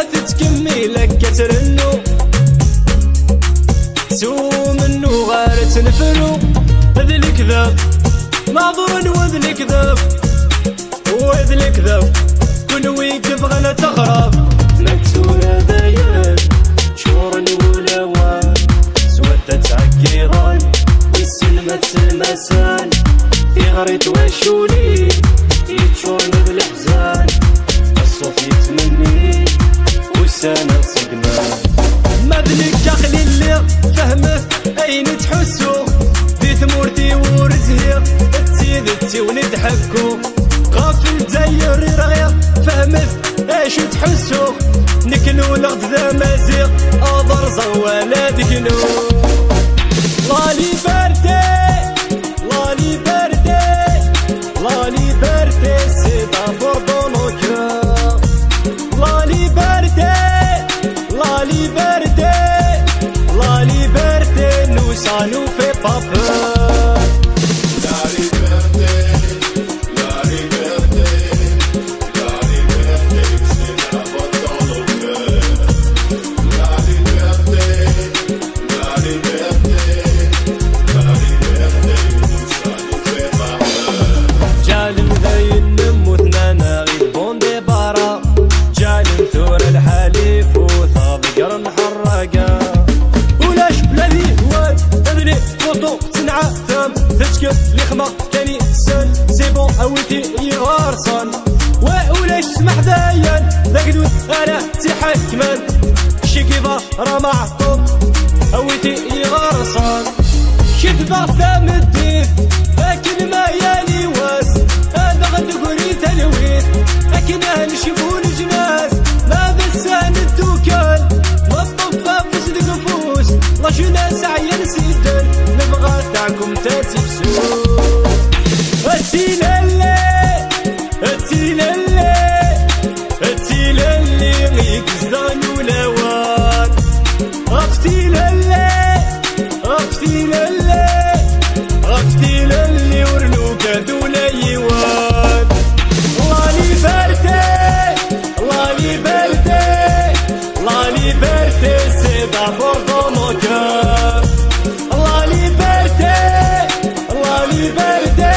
تتكملك كترنو سو منو غير تنفرو هذ الكذاب معذور وذ الكذاب وذ الكذاب كل وين تبغى تغرب مكسور هذايا شور ولاوان سوات تعكيران والسلمة سلمسان في غريت وشولي يتشورن بالحزان الصوف يتمني والسنة سقمان مذلك أخلي اللي فهمه أين تحسو في ثمورتي ورزهي تسيدتي ونضحكو غافل داير رغير فهمه ايش تحسو نكلو لغد ذا مازيغ أضر زوالا دكنو لا ليبرتي لا ليبرتي لا ليبرتي سي دابور دو نو كور لا ليبرتي لا ليبرتي لا ليبرتي nous ça nous fait pas peur la liberté la liberté la liberté c'est la voix dans nos cœurs la liberté la liberté la liberté nous ça nous fait pas peur جالم ذاين نموتنا ناغي بون دي بارا جالم ثور الحليف وثاب قرن حرقا ولاش بلادي هواد تدري فوتو تنعى ثام تشكل لخمة كاني سن سي بون اويتي يغارصن ولاش سمح دايان ذاك دوت انا تحكمان شيكيفا راه معطوب اويتي يغارصن كذبة ثام الديف لكن ما يالي واس هذا غد قولي تلويت لكن نشوفو الجناس ماذا السان الدوكان ما الطفى في القفوس لا جناس عيان سيدن نبغى تاعكم تاتي بسوس التيلالي التيلالي التيلالي يكزدان ولاوان افتيلالي افتيلالي افتيلالي ورنوكا دولا يوان لا ليبرتي لا ليبرتي لا ليبرتي سي دابور دو مو كور لا ليبرتي لا ليبرتي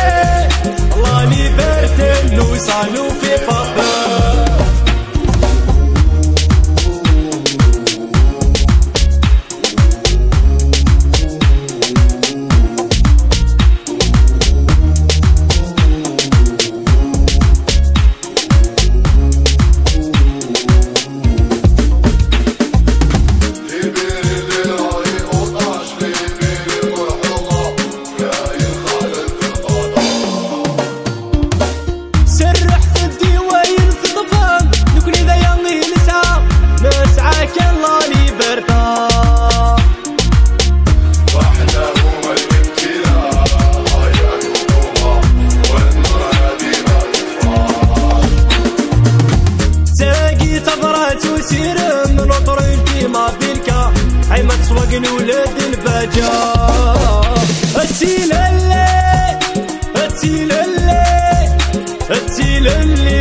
لا ليبرتي nous ça nous fait pas peur وسير من طريقي ما بيلكا حيما تسوقن ولاد البجا التيلالي التيلالي التيلالي